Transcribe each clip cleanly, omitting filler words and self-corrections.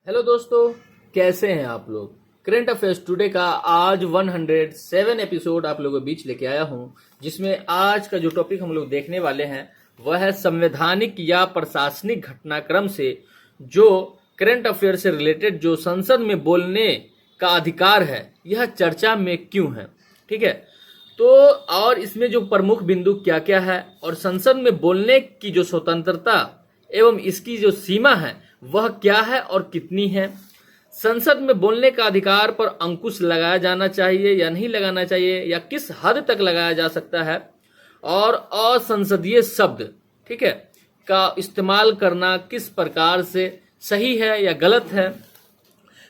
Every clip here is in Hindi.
हेलो दोस्तों, कैसे हैं आप लोग। करंट अफेयर्स टुडे का आज 107 एपिसोड आप लोगों के बीच लेके आया हूं, जिसमें आज का जो टॉपिक हम लोग देखने वाले हैं वह है संवैधानिक या प्रशासनिक घटनाक्रम से जो करंट अफेयर से रिलेटेड जो संसद में बोलने का अधिकार है, यह चर्चा में क्यों है। ठीक है, तो और इसमें जो प्रमुख बिंदु क्या क्या है और संसद में बोलने की जो स्वतंत्रता एवं इसकी जो सीमा है वह क्या है और कितनी है। संसद में बोलने का अधिकार पर अंकुश लगाया जाना चाहिए या नहीं लगाना चाहिए, या किस हद तक लगाया जा सकता है, और असंसदीय शब्द, ठीक है, का इस्तेमाल करना किस प्रकार से सही है या गलत है।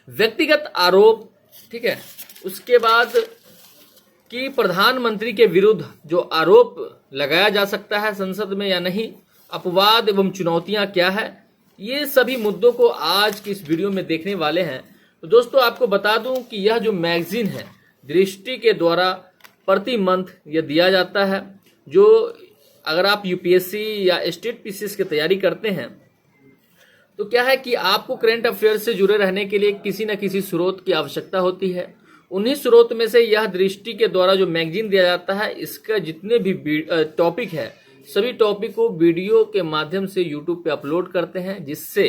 व्यक्तिगत आरोप, ठीक है, उसके बाद कि प्रधानमंत्री के विरुद्ध जो आरोप लगाया जा सकता है संसद में या नहीं, अपवाद एवं चुनौतियां क्या है, ये सभी मुद्दों को आज की इस वीडियो में देखने वाले हैं। तो दोस्तों, आपको बता दूं कि यह जो मैगजीन है दृष्टि के द्वारा प्रति मंथ यह दिया जाता है, जो अगर आप यूपीएससी या स्टेट पीसीएस की तैयारी करते हैं तो क्या है कि आपको करंट अफेयर से जुड़े रहने के लिए किसी न किसी स्रोत की आवश्यकता होती है। उन्हीं स्रोत में से यह दृष्टि के द्वारा जो मैगजीन दिया जाता है, इसका जितने भी टॉपिक है सभी टॉपिक को वीडियो के माध्यम से यूट्यूब पे अपलोड करते हैं, जिससे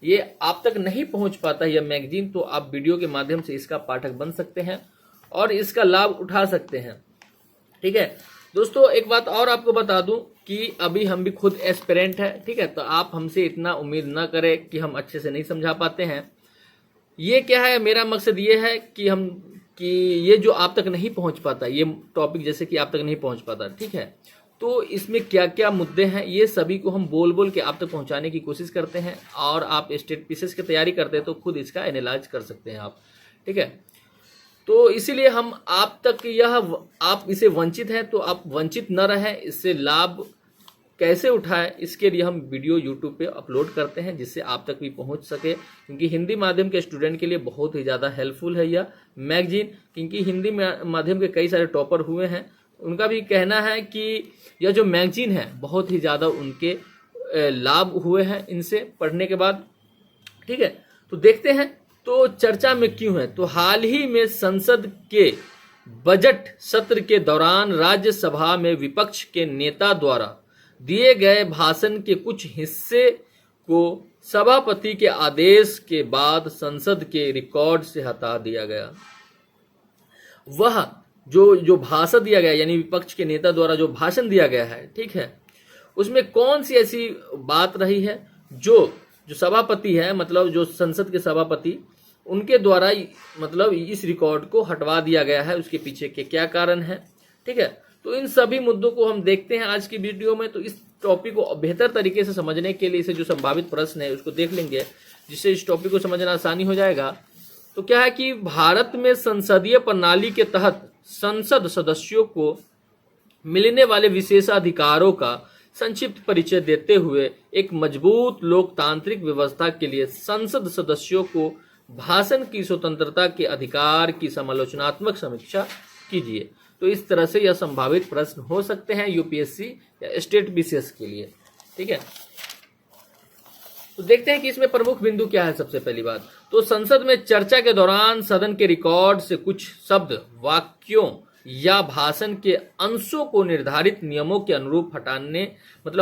ये आप तक नहीं पहुंच पाता यह मैगजीन, तो आप वीडियो के माध्यम से इसका पाठक बन सकते हैं और इसका लाभ उठा सकते हैं। ठीक है दोस्तों, एक बात और आपको बता दूं कि अभी हम भी खुद एस्पिरेंट है, ठीक है, तो आप हमसे इतना उम्मीद ना करें कि हम अच्छे से नहीं समझा पाते हैं। ये क्या है, मेरा मकसद ये है कि ये जो आप तक नहीं पहुंच पाता, ये टॉपिक जैसे कि आप तक नहीं पहुंच पाता, ठीक है, तो इसमें क्या क्या मुद्दे हैं ये सभी को हम बोल बोल के आप तक पहुंचाने की कोशिश करते हैं। और आप स्टेट पीसीएस की तैयारी करते हैं तो खुद इसका एनालाइज कर सकते हैं आप, ठीक है। तो इसीलिए हम आप तक आप इसे वंचित हैं तो आप वंचित न रहें, इससे लाभ कैसे उठाएं, इसके लिए हम वीडियो यूट्यूब पे अपलोड करते हैं जिससे आप तक भी पहुंच सके, क्योंकि हिंदी माध्यम के स्टूडेंट के लिए बहुत ही ज़्यादा हेल्पफुल है यह मैगजीन, क्योंकि हिंदी माध्यम के कई सारे टॉपर हुए हैं, उनका भी कहना है कि यह जो मैगजीन है बहुत ही ज़्यादा उनके लाभ हुए हैं इनसे पढ़ने के बाद। ठीक है, तो देखते हैं तो चर्चा में क्यों है। तो हाल ही में संसद के बजट सत्र के दौरान राज्यसभा में विपक्ष के नेता द्वारा दिए गए भाषण के कुछ हिस्से को सभापति के आदेश के बाद संसद के रिकॉर्ड से हटा दिया गया। वह जो भाषण दिया गया, यानी विपक्ष के नेता द्वारा जो भाषण दिया गया है, ठीक है, उसमें कौन सी ऐसी बात रही है जो सभापति है, मतलब जो संसद के सभापति, उनके द्वारा मतलब इस रिकॉर्ड को हटवा दिया गया है, उसके पीछे के क्या कारण है। ठीक है, तो इन सभी मुद्दों को हम देखते हैं आज की वीडियो में। तो इस टॉपिक को बेहतर तरीके से समझने के लिए इसे जो संभावित प्रश्न है उसको देख लेंगे, जिससे इस टॉपिक को समझना आसानी हो जाएगा। तो क्या है कि भारत में संसदीय प्रणाली के तहत संसद सदस्यों को मिलने वाले विशेषाधिकारों का संक्षिप्त परिचय देते हुए एक मजबूत लोकतांत्रिक व्यवस्था के लिए संसद सदस्यों को भाषण की स्वतंत्रता के अधिकार की समालोचनात्मक समीक्षा कीजिए। तो इस तरह से यह संभावित प्रश्न हो सकते हैं यूपीएससी या स्टेट बीसीएस के लिए। ठीक है, तो देखते हैं कि इसमें प्रमुख बिंदु क्या है। सबसे पहली बात तो संसद में चर्चा के दौरान सदन के रिकॉर्ड से कुछ शब्द, वाक्यों या भाषण के अंशों को निर्धारित नियमों के अनुरूप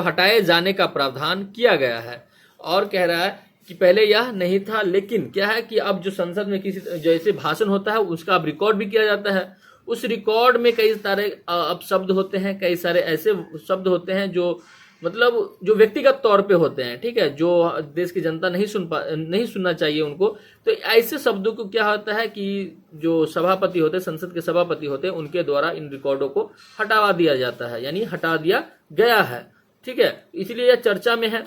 हटाए जाने का प्रावधान किया गया है। और कह रहा है कि पहले यह नहीं था, लेकिन क्या है कि अब जो संसद में किसी जैसे भाषण होता है उसका अब रिकॉर्ड भी किया जाता है। उस रिकॉर्ड में कई सारे अब शब्द होते हैं, कई सारे ऐसे शब्द होते हैं जो मतलब जो व्यक्तिगत तौर पे होते हैं, ठीक है, जो देश की जनता नहीं सुनना चाहिए उनको। तो ऐसे शब्दों को क्या होता है कि जो सभापति होते हैं, संसद के सभापति होते हैं, उनके द्वारा इन रिकॉर्डों को हटावा दिया जाता है, यानी हटा दिया गया है। ठीक है, इसलिए यह चर्चा में है।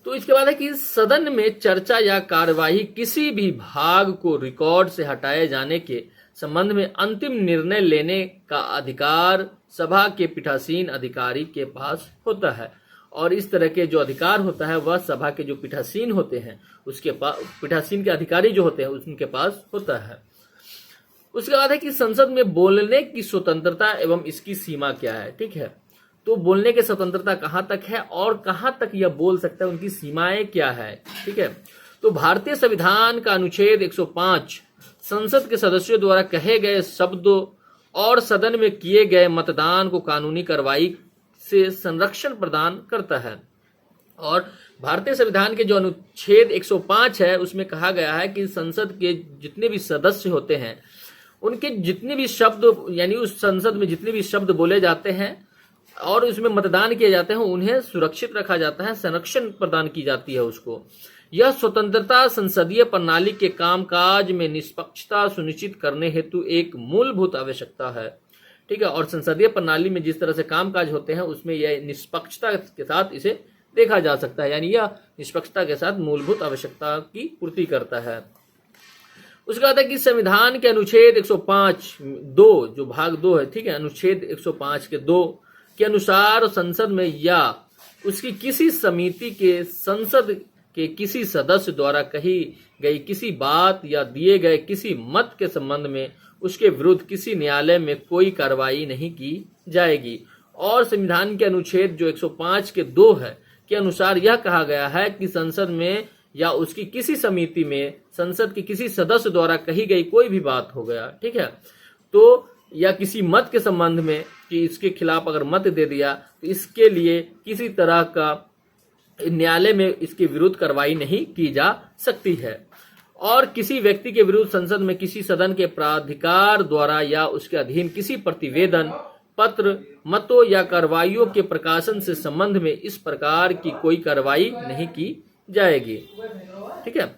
तो इसके बाद है कि सदन में चर्चा या कार्यवाही किसी भी भाग को रिकॉर्ड से हटाए जाने के संबंध में अंतिम निर्णय लेने का अधिकार सभा के पीठासीन अधिकारी के पास होता है। और इस तरह के जो अधिकार होता है वह सभा के जो पीठासीन होते हैं उसके पास, पीठासीन के अधिकारी जो होते हैं उनके पास होता है। उसके बाद है कि संसद में बोलने की स्वतंत्रता एवं इसकी सीमा क्या है। ठीक है, तो बोलने की स्वतंत्रता कहाँ तक है और कहाँ तक यह बोल सकता है, उनकी सीमाएं क्या है। ठीक है, तो भारतीय संविधान का अनुच्छेद 105 संसद के सदस्यों द्वारा कहे गए शब्दों और सदन में किए गए मतदान को कानूनी कार्रवाई से संरक्षण प्रदान करता है। और भारतीय संविधान के जो अनुच्छेद 105 है उसमें कहा गया है कि संसद के जितने भी सदस्य होते हैं उनके जितने भी शब्द यानी उस संसद में जितने भी शब्द बोले जाते हैं और उसमें मतदान किए जाते हैं उन्हें सुरक्षित रखा जाता है, संरक्षण प्रदान की जाती है उसको। यह स्वतंत्रता संसदीय प्रणाली के कामकाज में निष्पक्षता सुनिश्चित करने हेतु एक मूलभूत आवश्यकता है। ठीक है, और संसदीय प्रणाली में जिस तरह से कामकाज होते हैं उसमें यह निष्पक्षता के साथ इसे देखा जा सकता है, यानी यह निष्पक्षता के साथ मूलभूत आवश्यकता की पूर्ति करता है। उसके बाद है कि संविधान के अनुच्छेद 105(2) जो भाग 2 है, ठीक है, अनुच्छेद 105 के 2 के अनुसार संसद में या उसकी किसी समिति के संसद के किसी सदस्य द्वारा कही गई किसी बात या दिए गए किसी मत के संबंध में उसके विरुद्ध किसी न्यायालय में कोई कार्रवाई नहीं की जाएगी। और संविधान के अनुच्छेद जो 105 के 2 है के अनुसार यह कहा गया है कि संसद में या उसकी किसी समिति में संसद के किसी सदस्य द्वारा कही गई कोई भी बात हो गया, ठीक है, तो या किसी मत के संबंध में कि इसके खिलाफ अगर मत दे दिया तो इसके लिए किसी तरह का न्यायालय में इसके विरुद्ध कार्रवाई नहीं की जा सकती है। और किसी व्यक्ति के विरुद्ध संसद में किसी सदन के प्राधिकार द्वारा या उसके अधीन किसी प्रतिवेदन पत्र मतों या कार्रवाइयों के प्रकाशन से संबंध में इस प्रकार की कोई कार्रवाई नहीं की जाएगी। ठीक है,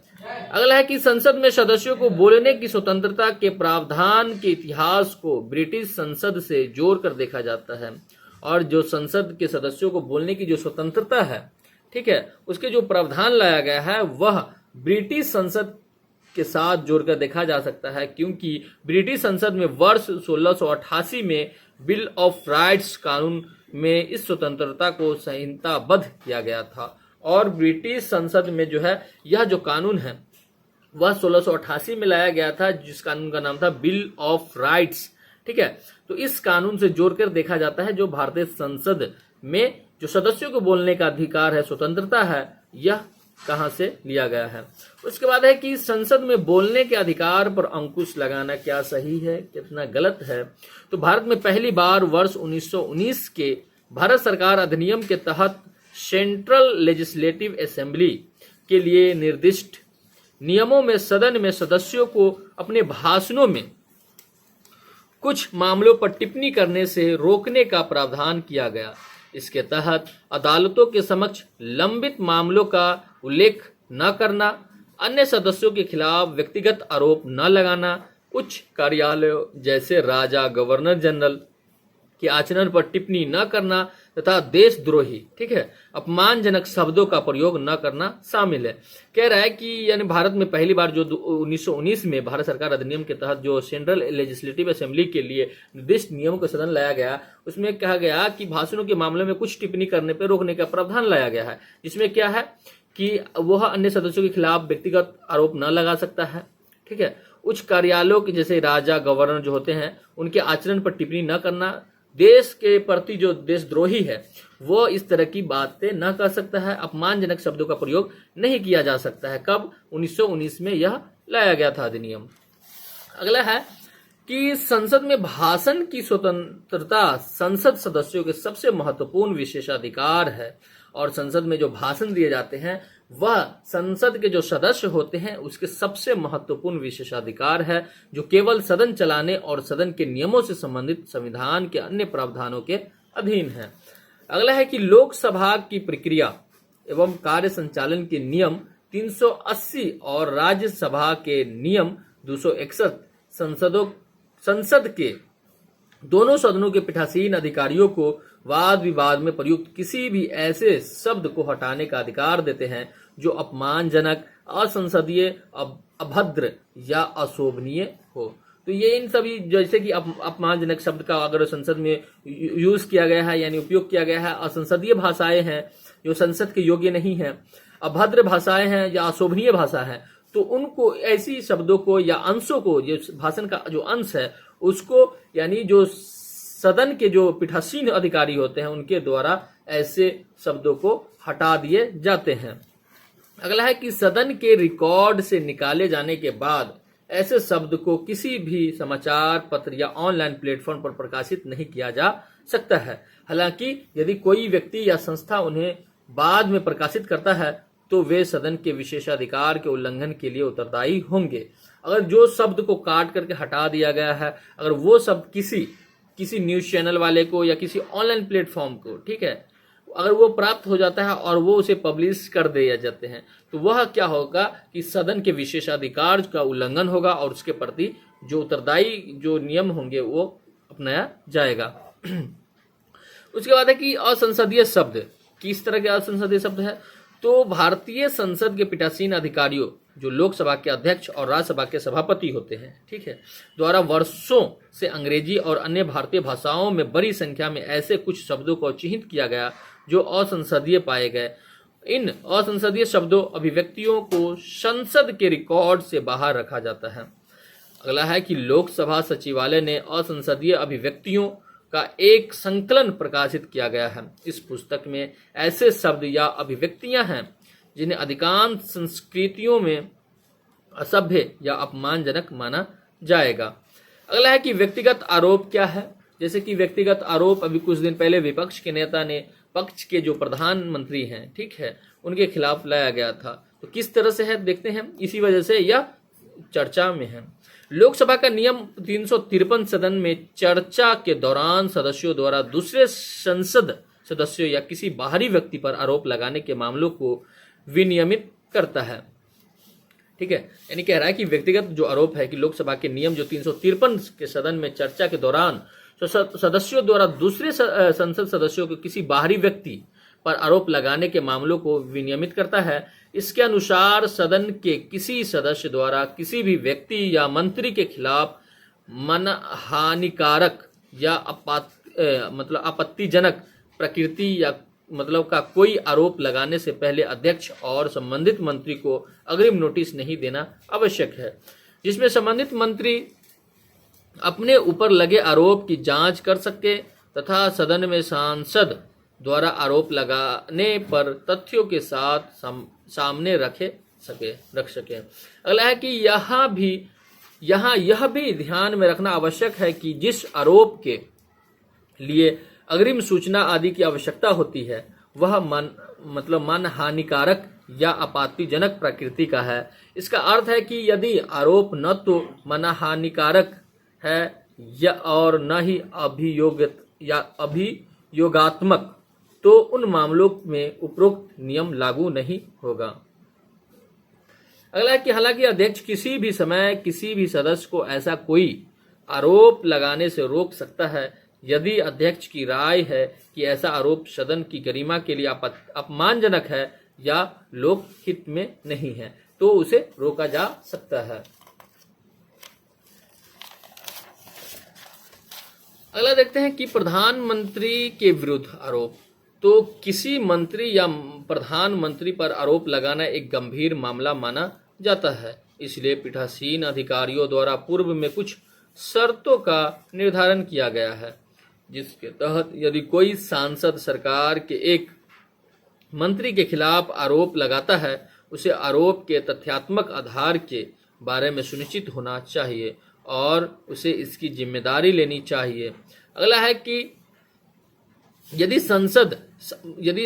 अगला है कि संसद में सदस्यों को बोलने की स्वतंत्रता के प्रावधान के इतिहास को ब्रिटिश संसद से जोड़कर देखा जाता है। और जो संसद के सदस्यों को बोलने की जो स्वतंत्रता है, ठीक है, उसके जो प्रावधान लाया गया है वह ब्रिटिश संसद के साथ जोड़कर देखा जा सकता है, क्योंकि ब्रिटिश संसद में वर्ष 1688 में बिल ऑफ राइट्स कानून में इस स्वतंत्रता को संहिताबद्ध किया गया था। और ब्रिटिश संसद में जो है यह जो कानून है वह 1688 में लाया गया था, जिस कानून का नाम था बिल ऑफ राइट्स। ठीक है, तो इस कानून से जोड़कर देखा जाता है जो भारतीय संसद में जो सदस्यों को बोलने का अधिकार है, स्वतंत्रता है, यह कहां से लिया गया है। उसके बाद है कि संसद में बोलने के अधिकार पर अंकुश लगाना क्या सही है कितना गलत है। तो भारत में पहली बार वर्ष 1919 के भारत सरकार अधिनियम के तहत सेंट्रल लेजिस्लेटिव असेंबली के लिए निर्दिष्ट नियमों में सदन में सदस्यों को अपने भाषणों में कुछ मामलों पर टिप्पणी करने से रोकने का प्रावधान किया गया। इसके तहत अदालतों के समक्ष लंबित मामलों का उल्लेख न करना, अन्य सदस्यों के खिलाफ व्यक्तिगत आरोप न लगाना, उच्च कार्यालयों जैसे राजा गवर्नर जनरल के आचरण पर टिप्पणी न करना तथा देशद्रोही, ठीक है, अपमानजनक शब्दों का प्रयोग न करना शामिल है। कह रहा है कि यानी भारत में पहली बार जो 1919 में भारत सरकार अधिनियम के तहत जो सेंट्रल लेजिस्लेटिव असेंबली के लिए निर्दिष्ट नियमों का सदन लाया गया, उसमें कहा गया कि भाषणों के मामले में कुछ टिप्पणी करने पर रोकने का प्रावधान लाया गया है, जिसमें क्या है कि वह अन्य सदस्यों के खिलाफ व्यक्तिगत आरोप न लगा सकता है। ठीक है, उच्च कार्यालयों के जैसे राजा गवर्नर जो होते हैं उनके आचरण पर टिप्पणी न करना, देश के प्रति जो देशद्रोही है वो इस तरह की बातें न कर सकता है, अपमानजनक शब्दों का प्रयोग नहीं किया जा सकता है। कब? 1919 में यह लाया गया था अधिनियम। अगला है कि संसद में भाषण की स्वतंत्रता संसद सदस्यों के सबसे महत्वपूर्ण विशेषाधिकार है। और संसद में जो भाषण दिए जाते हैं वह संसद के जो सदस्य होते हैं उसके सबसे महत्वपूर्ण विशेषाधिकार है, जो केवल सदन चलाने और सदन के नियमों से संबंधित संविधान के अन्य प्रावधानों के अधीन है। अगला है कि लोकसभा की प्रक्रिया एवं कार्य संचालन के नियम 380 और राज्यसभा के नियम 261 संसद के दोनों सदनों के पीठासीन अधिकारियों को वाद विवाद में प्रयुक्त किसी भी ऐसे शब्द को हटाने का अधिकार देते हैं जो अपमानजनक, असंसदीय, अभद्र या अशोभनीय हो। तो ये इन सभी जैसे कि अपमानजनक शब्द का अगर संसद में यूज किया गया है यानी उपयोग किया गया है, असंसदीय भाषाएं हैं जो संसद के योग्य नहीं है, अभद्र भाषाएं हैं या अशोभनीय भाषा है, तो उनको ऐसी शब्दों को या अंशों को, जो भाषण का जो अंश है उसको यानी जो सदन के जो पीठासीन अधिकारी होते हैं उनके द्वारा ऐसे शब्दों को हटा दिए जाते हैं। अगला है कि सदन के रिकॉर्ड से निकाले जाने के बाद ऐसे शब्द को किसी भी समाचार पत्र या ऑनलाइन प्लेटफॉर्म पर प्रकाशित नहीं किया जा सकता है। हालांकि यदि कोई व्यक्ति या संस्था उन्हें बाद में प्रकाशित करता है तो वे सदन के विशेषाधिकार के उल्लंघन के लिए उत्तरदायी होंगे। अगर जो शब्द को काट करके हटा दिया गया है, अगर वो शब्द किसी न्यूज चैनल वाले को या किसी ऑनलाइन प्लेटफॉर्म को, ठीक है, अगर वो प्राप्त हो जाता है और वो उसे पब्लिश कर दिए जाते हैं तो वह क्या होगा कि सदन के विशेषाधिकार का उल्लंघन होगा और उसके प्रति जो उत्तरदायी जो नियम होंगे वो अपनाया जाएगा। उसके बाद है कि असंसदीय शब्द। किस तरह के असंसदीय शब्द है? तो भारतीय संसद के पीठासीन अधिकारियों जो लोकसभा के अध्यक्ष और राज्यसभा के सभापति होते हैं, ठीक है, द्वारा वर्षों से अंग्रेजी और अन्य भारतीय भाषाओं में बड़ी संख्या में ऐसे कुछ शब्दों को चिन्हित किया गया जो असंसदीय पाए गए। इन असंसदीय शब्दों अभिव्यक्तियों को संसद के रिकॉर्ड से बाहर रखा जाता है। अगला है कि लोकसभा सचिवालय ने असंसदीय अभिव्यक्तियों का एक संकलन प्रकाशित किया गया है। इस पुस्तक में ऐसे शब्द या अभिव्यक्तियां हैं जिन्हें अधिकांश संस्कृतियों में असभ्य या अपमानजनक माना जाएगा। अगला है कि व्यक्तिगत आरोप क्या है। जैसे कि व्यक्तिगत आरोप अभी कुछ दिन पहले विपक्ष के नेता ने पक्ष के जो प्रधानमंत्री हैं, ठीक है, उनके खिलाफ लाया गया था। तो किस तरह से है देखते हैं, इसी वजह से यह चर्चा में है। लोकसभा का नियम 353 सदन में चर्चा के दौरान सदस्यों द्वारा दूसरे संसद सदस्यों या किसी बाहरी व्यक्ति पर आरोप लगाने के मामलों को विनियमित करता है। ठीक है, यानी कह रहा है कि व्यक्तिगत जो आरोप है कि लोकसभा के नियम जो 353 के सदन में चर्चा के दौरान सदस्यों द्वारा दूसरे संसद सदस्यों को किसी बाहरी व्यक्ति पर आरोप लगाने के मामलों को विनियमित करता है। इसके अनुसार सदन के किसी सदस्य द्वारा किसी भी व्यक्ति या मंत्री के खिलाफ मनहानिकारक या आपत्तिजनक प्रकृति या का कोई आरोप लगाने से पहले अध्यक्ष और संबंधित मंत्री को अग्रिम नोटिस नहीं देना आवश्यक है, जिसमें संबंधित मंत्री अपने ऊपर लगे आरोप की जांच कर सके तथा सदन में सांसद द्वारा आरोप लगाने पर तथ्यों के साथ सामने रख सके। अगला है कि यहाँ यह भी ध्यान में रखना आवश्यक है कि जिस आरोप के लिए अग्रिम सूचना आदि की आवश्यकता होती है वह मनहानिकारक या आपत्तिजनक प्रकृति का है। इसका अर्थ है कि यदि आरोप न तो मनहानिकारक है या और न ही अभियोगात्मक, तो उन मामलों में उपरोक्त नियम लागू नहीं होगा। अगला है कि हालांकि अध्यक्ष किसी भी समय किसी भी सदस्य को ऐसा कोई आरोप लगाने से रोक सकता है यदि अध्यक्ष की राय है कि ऐसा आरोप सदन की गरिमा के लिए अपमानजनक है या लोकहित में नहीं है, तो उसे रोका जा सकता है। अगला देखते हैं कि प्रधानमंत्री के विरुद्ध आरोप। तो किसी मंत्री या प्रधानमंत्री पर आरोप लगाना एक गंभीर मामला माना जाता है, इसलिए पीठासीन अधिकारियों द्वारा पूर्व में कुछ शर्तों का निर्धारण किया गया है, जिसके तहत यदि कोई सांसद सरकार के एक मंत्री के खिलाफ आरोप लगाता है उसे आरोप के तथ्यात्मक आधार के बारे में सुनिश्चित होना चाहिए और उसे इसकी जिम्मेदारी लेनी चाहिए। अगला है कि यदि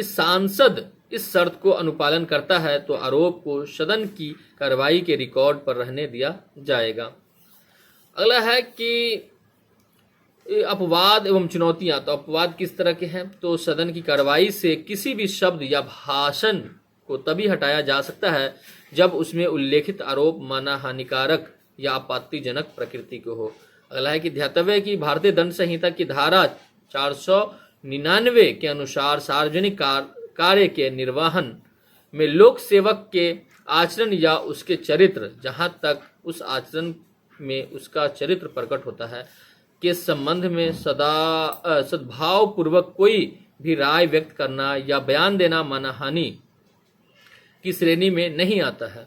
सांसद इस शर्त को अनुपालन करता है तो आरोप को सदन की कार्रवाई के रिकॉर्ड पर रहने दिया जाएगा। अगला है कि अपवाद एवं चुनौतियां। तो अपवाद किस तरह के हैं? तो सदन की कार्रवाई से किसी भी शब्द या भाषण को तभी हटाया जा सकता है जब उसमें उल्लेखित आरोप मनहानिकारक या आपत्तिजनक प्रकृति को हो। अगला है कि ध्यातव्य है कि भारतीय दंड संहिता की धारा 499 के अनुसार सार्वजनिक कार्य के निर्वहन में लोक सेवक के आचरण या उसके चरित्र, जहां तक उस आचरण में उसका चरित्र प्रकट होता है, के संबंध में सद्भाव पूर्वक कोई भी राय व्यक्त करना या बयान देना मानहानि की श्रेणी में नहीं आता है।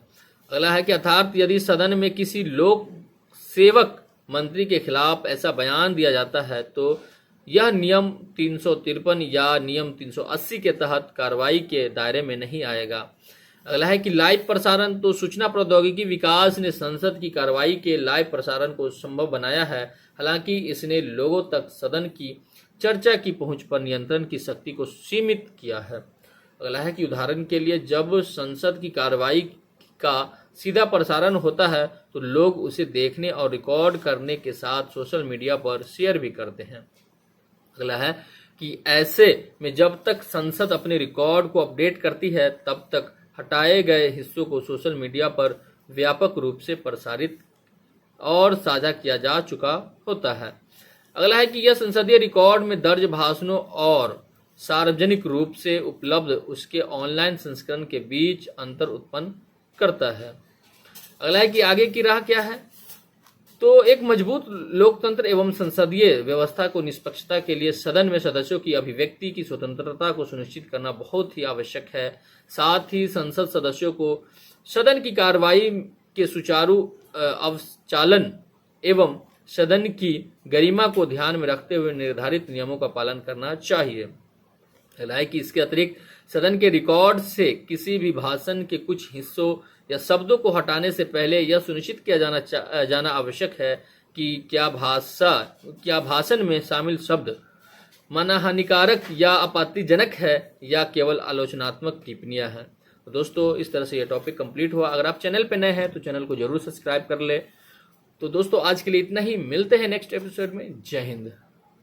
अगला है कि अर्थात यदि सदन में किसी लोक सेवक मंत्री के खिलाफ ऐसा बयान दिया जाता है तो यह नियम 353 या नियम 380 के तहत कार्रवाई के दायरे में नहीं आएगा। अगला है कि लाइव प्रसारण, तो सूचना प्रौद्योगिकी विकास ने संसद की कार्रवाई के लाइव प्रसारण को संभव बनाया है। हालांकि इसने लोगों तक सदन की चर्चा की पहुंच पर नियंत्रण की शक्ति को सीमित किया है। अगला है कि उदाहरण के लिए जब संसद की कार्रवाई का सीधा प्रसारण होता है तो लोग उसे देखने और रिकॉर्ड करने के साथ सोशल मीडिया पर शेयर भी करते हैं। अगला है कि ऐसे में जब तक संसद अपने रिकॉर्ड को अपडेट करती है तब तक हटाए गए हिस्सों को सोशल मीडिया पर व्यापक रूप से प्रसारित और साझा किया जा चुका होता है। अगला है कि यह संसदीय रिकॉर्ड में दर्ज भाषणों और सार्वजनिक रूप से उपलब्ध उसके ऑनलाइन संस्करण के बीच अंतर उत्पन्न करता है। अगला है कि आगे की राह क्या है, तो एक मजबूत लोकतंत्र एवं संसदीय व्यवस्था को निष्पक्षता के लिए सदन में सदस्यों की अभिव्यक्ति की स्वतंत्रता को सुनिश्चित करना बहुत ही आवश्यक है। साथ ही संसद सदस्यों को सदन की कार्रवाई के सुचारू अवचालन एवं सदन की गरिमा को ध्यान में रखते हुए निर्धारित नियमों का पालन करना चाहिए। है कि इसके अतिरिक्त सदन के रिकॉर्ड से किसी भी भाषण के कुछ हिस्सों या शब्दों को हटाने से पहले यह सुनिश्चित किया जाना आवश्यक है कि क्या भाषण में शामिल शब्द मानहानिकारक या आपत्तिजनक है या केवल आलोचनात्मक टिप्पणियां हैं। तो दोस्तों, इस तरह से यह टॉपिक कंप्लीट हुआ। अगर आप चैनल पर नए हैं तो चैनल को जरूर सब्सक्राइब कर ले। तो दोस्तों, आज के लिए इतना ही, मिलते हैं नेक्स्ट एपिसोड में। जय हिंद।